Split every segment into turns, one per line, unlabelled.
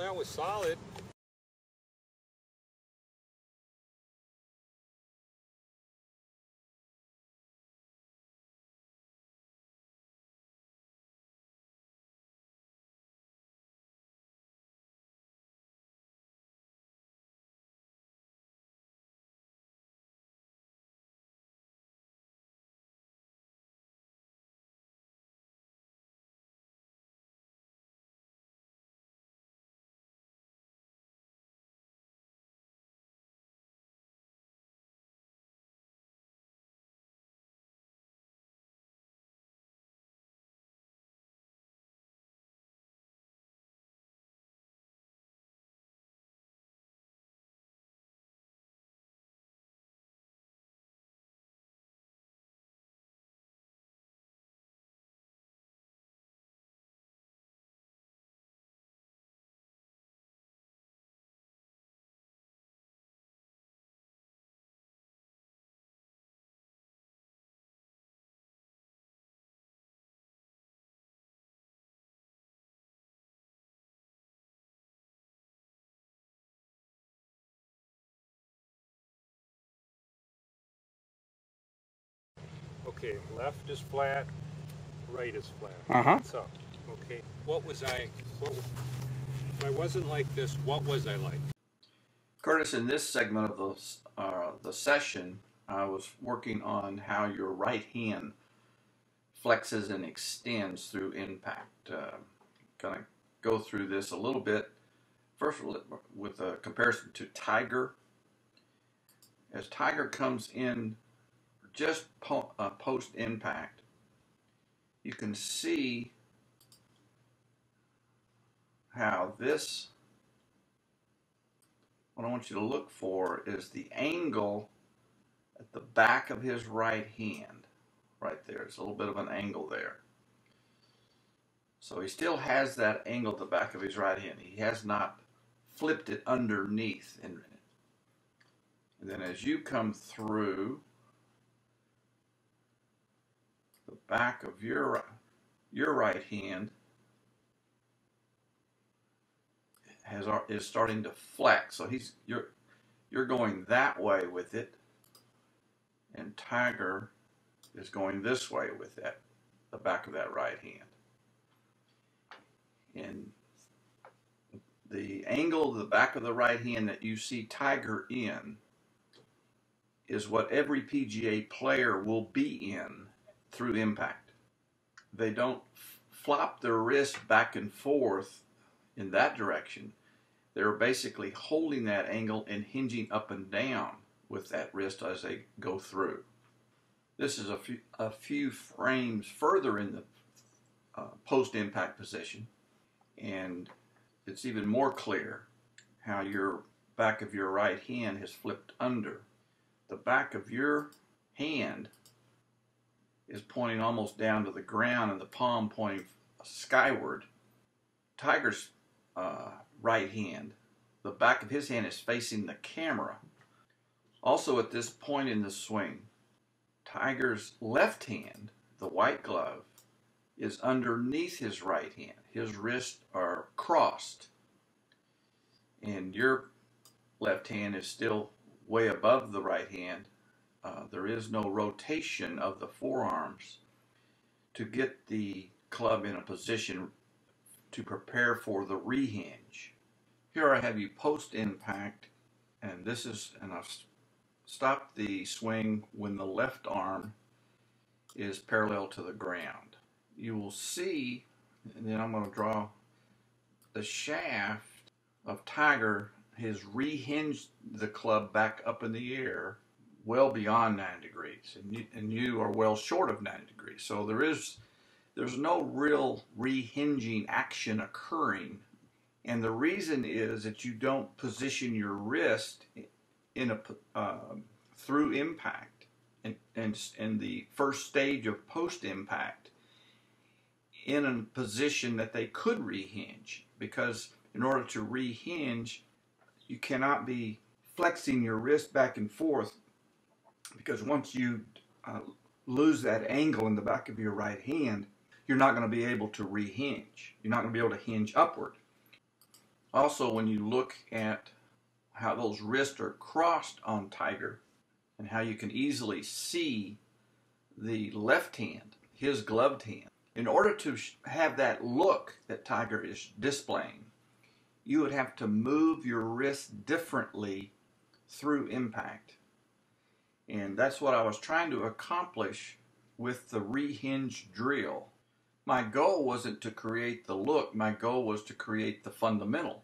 that was solid. Okay, left is flat, right is flat. What's up? Okay, what was if I wasn't like this, what was I like?
Curtis, in this segment of the session, I was working on how your right hand flexes and extends through impact. Going to go through this a little bit. First, with a comparison to Tiger. As Tiger comes in just post impact, you can see how this, what I want you to look for is the angle at the back of his right hand. Right there, it's a little bit of an angle there. So he still has that angle at the back of his right hand. He has not flipped it underneath. And then as you come through the back of your right hand is starting to flex. So you're going that way with it, and Tiger is going this way with that, the back of that right hand. And the angle of the back of the right hand that you see Tiger in is what every PGA player will be in through impact. They don't flop their wrist back and forth in that direction. They're basically holding that angle and hinging up and down with that wrist as they go through. This is a few frames further in the post-impact position, and it's even more clear how your back of your right hand has flipped under. The back of your hand is pointing almost down to the ground and the palm pointing skyward. Tiger's right hand, the back of his hand is facing the camera. Also at this point in the swing, Tiger's left hand, the white glove, is underneath his right hand. His wrists are crossed, and your left hand is still way above the right hand. There is no rotation of the forearms to get the club in a position to prepare for the rehinge. Here I have you post impact, and I've stopped the swing when the left arm is parallel to the ground. You will see, and then I'm going to draw the shaft of Tiger has rehinged the club back up in the air well beyond 90 degrees, and you are well short of 90 degrees. So there's no real rehinging action occurring, and the reason is that you don't position your wrist in through impact and the first stage of post impact in a position that they could rehinge, because in order to rehinge you cannot be flexing your wrist back and forth, because once you lose that angle in the back of your right hand, you're not going to be able to rehinge. You're not going to be able to hinge upward. Also, when you look at how those wrists are crossed on Tiger and how you can easily see the left hand, his gloved hand, in order to have that look that Tiger is displaying, you would have to move your wrist differently through impact. And that's what I was trying to accomplish with the rehinge drill. My goal wasn't to create the look, my goal was to create the fundamental.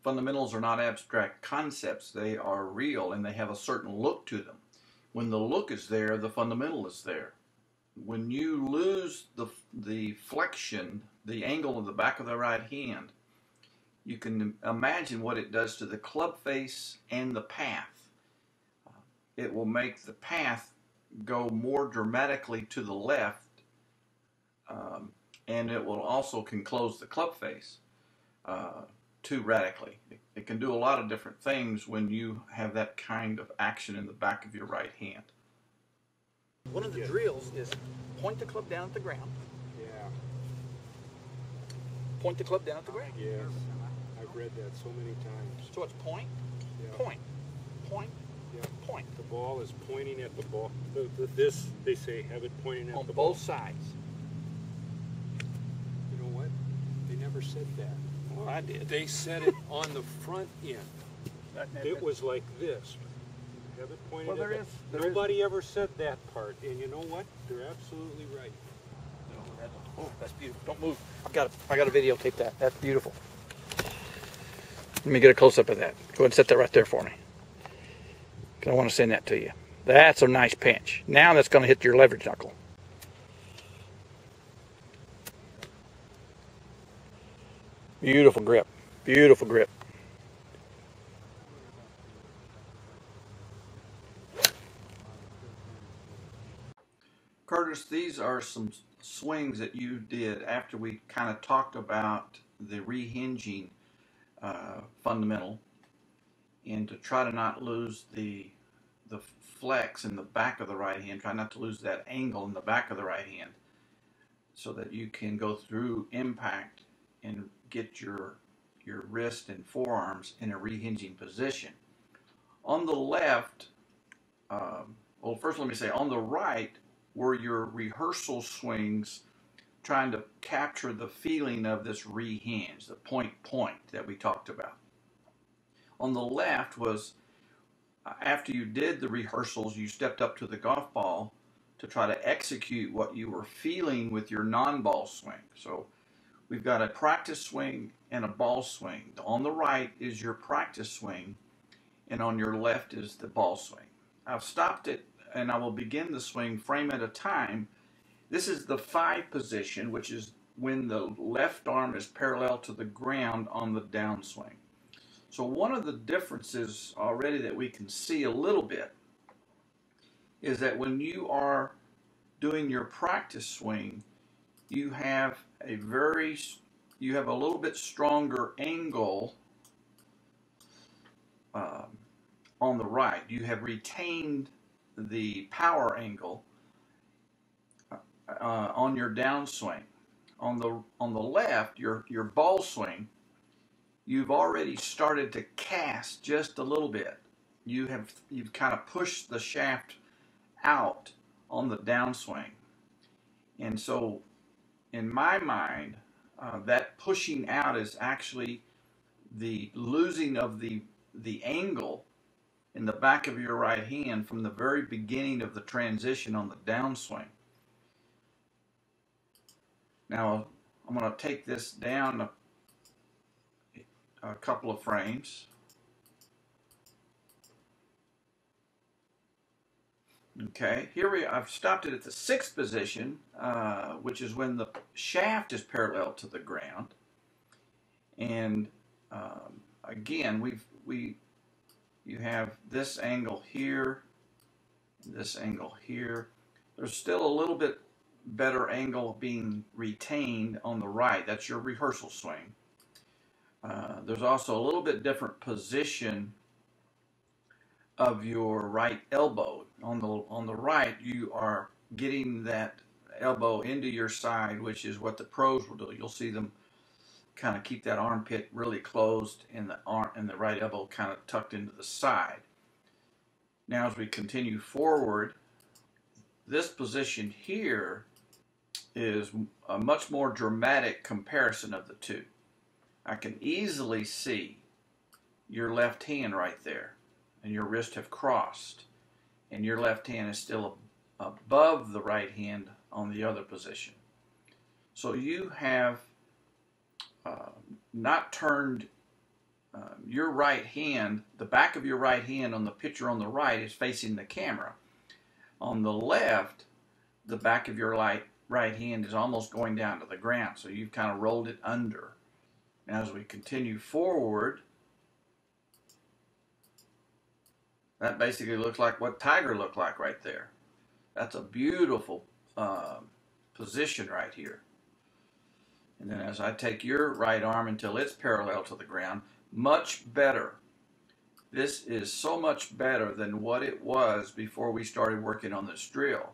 Fundamentals are not abstract concepts, they are real and they have a certain look to them. When the look is there, the fundamental is there. When you lose the flexion, the angle of the back of the right hand, you can imagine what it does to the club face and the path. It will make the path go more dramatically to the left, and it will also can close the club face too radically. It can do a lot of different things when you have that kind of action in the back of your right hand.
One of the drills is point the club down at the ground.
Yeah.
Point the club down at the ground.
Yes. I've read that so many times.
So it's point,
Yeah.
point, point,
Yeah.
point.
The ball is pointing at the ball. This, they say, have it pointing at
On
the
both
ball.
sides.
You know what? They never said that.
Well, I did.
They said it on the front end. It was like this. Have it pointed
Well,
at
there
the...
is- there
Nobody ever said that part. And you know what? They're absolutely right.
Oh, that's beautiful. Don't move. I got to videotape that. That's beautiful. Let me get a close-up of that. Go ahead and set that right there for me. 'Cause I want to send that to you. That's a nice pinch. Now that's going to hit your leverage knuckle. Beautiful grip. Beautiful grip.
Curtis, these are some swings that you did after we kind of talked about the rehinging fundamental, and to try to not lose the flex in the back of the right hand, try not to lose that angle in the back of the right hand, so that you can go through impact and get your wrist and forearms in a rehinging position. On the left, well, first let me say, on the right were your rehearsal swings trying to capture the feeling of this rehinge, the point that we talked about. On the left was, after you did the rehearsals, you stepped up to the golf ball to try to execute what you were feeling with your non-ball swing. So we've got a practice swing and a ball swing. On the right is your practice swing, and on your left is the ball swing. I've stopped it, and I will begin the swing frame at a time. This is the 5 position, which is when the left arm is parallel to the ground on the downswing. So one of the differences already that we can see a little bit is that when you are doing your practice swing, you have a little bit stronger angle on the right. You have retained the power angle on your downswing. On the left, your ball swing, you've already started to cast just a little bit. You've kind of pushed the shaft out on the downswing, and so in my mind, that pushing out is actually the losing of the angle in the back of your right hand from the very beginning of the transition on the downswing. Now I'm going to take this down a couple of frames. Okay, I've stopped it at the 6th position, which is when the shaft is parallel to the ground. And again, you have this angle here, this angle here. There's still a little bit better angle being retained on the right. That's your rehearsal swing. There's also a little bit different position of your right elbow. On the right, you are getting that elbow into your side, which is what the pros will do. You'll see them kind of keep that armpit really closed and the right elbow kind of tucked into the side. Now as we continue forward, this position here is a much more dramatic comparison of the two. I can easily see your left hand right there, and your wrists have crossed, and your left hand is still above the right hand on the other position. So you have not turned your right hand, the back of your right hand on the picture on the right is facing the camera. On the left, the back of your right hand is almost going down to the ground, so you've kind of rolled it under. And as we continue forward, that basically looks like what Tiger looked like right there. That's a beautiful position right here. And then as I take your right arm until it's parallel to the ground, much better. This is so much better than what it was before we started working on this drill.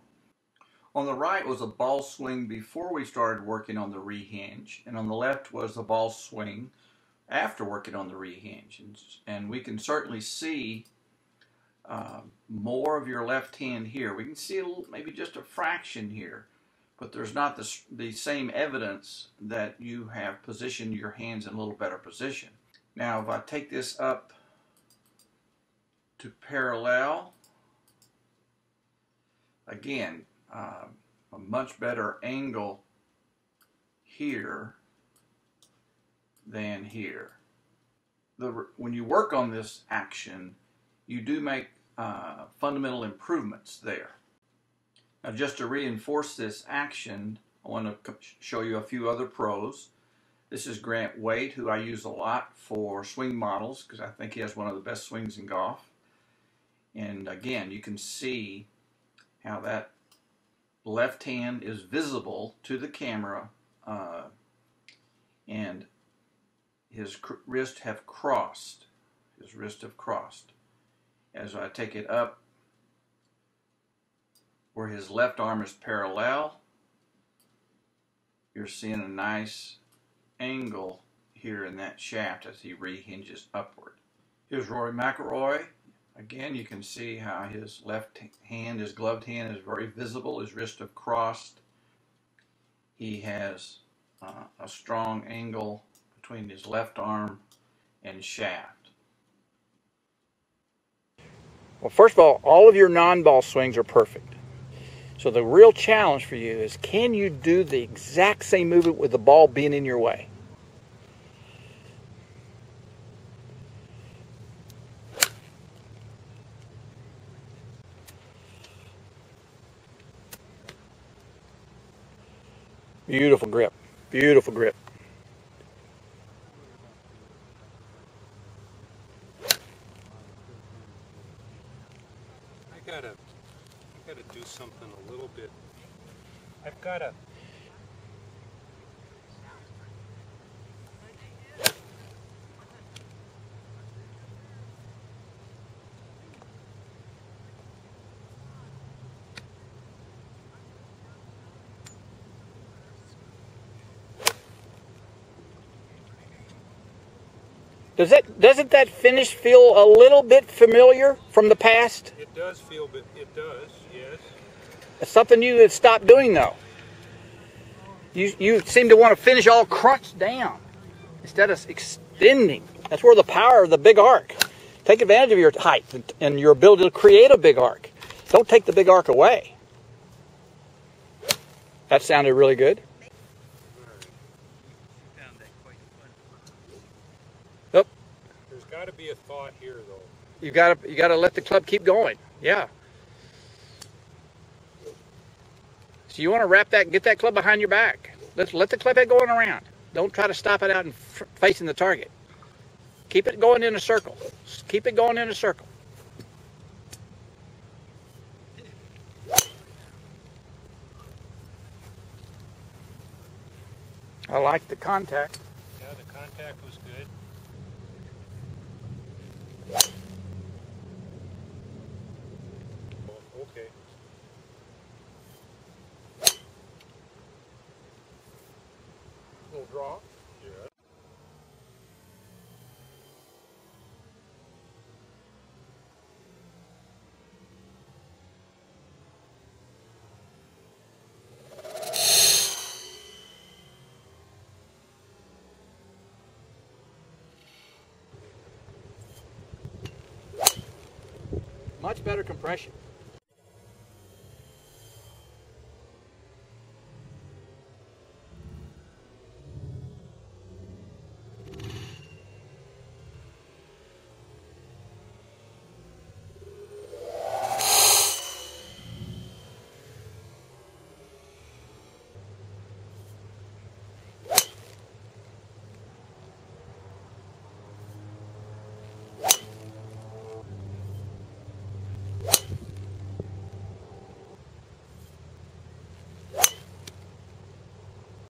On the right was a ball swing before we started working on the rehinge, and on the left was the ball swing after working on the rehinge. And we can certainly see more of your left hand here. We can see maybe just a fraction here, but there's not the same evidence that you have positioned your hands in a little better position. Now if I take this up to parallel, again, a much better angle here than here. When you work on this action, you do make fundamental improvements there. Now just to reinforce this action, I want to show you a few other pros. This is Grant Waite, who I use a lot for swing models because I think he has one of the best swings in golf. And again, you can see how that left hand is visible to the camera, and his wrists have crossed. His wrists have crossed. As I take it up where his left arm is parallel, you're seeing a nice angle here in that shaft as he rehinges upward. Here's Rory McIlroy. Again, you can see how his left hand, his gloved hand, is very visible. His wrists have crossed. He has a strong angle between his left arm and shaft.
Well, first of all of your non-ball swings are perfect. So the real challenge for you is, can you do the exact same movement with the ball being in your way? Beautiful grip. Beautiful grip.
I gotta do something a little bit. I've gotta.
Doesn't that finish feel a little bit familiar from the past?
It does feel, but it does, yes.
It's something you had stopped doing though. You seem to want to finish all crunched down instead of extending. That's where the power of the big arc. Take advantage of your height and your ability to create a big arc. Don't take the big arc away. That sounded really good. Yep.
There's got to be a thought here, though.
You gotta let the club keep going. Yeah. So you want to wrap that, get that club behind your back. Let the club head going around. Don't try to stop it out and facing the target. Keep it going in a circle. Keep it going in a circle. I like the contact.
Yeah, the contact was good. Oh, okay. Little draw? Yeah.
much better compression.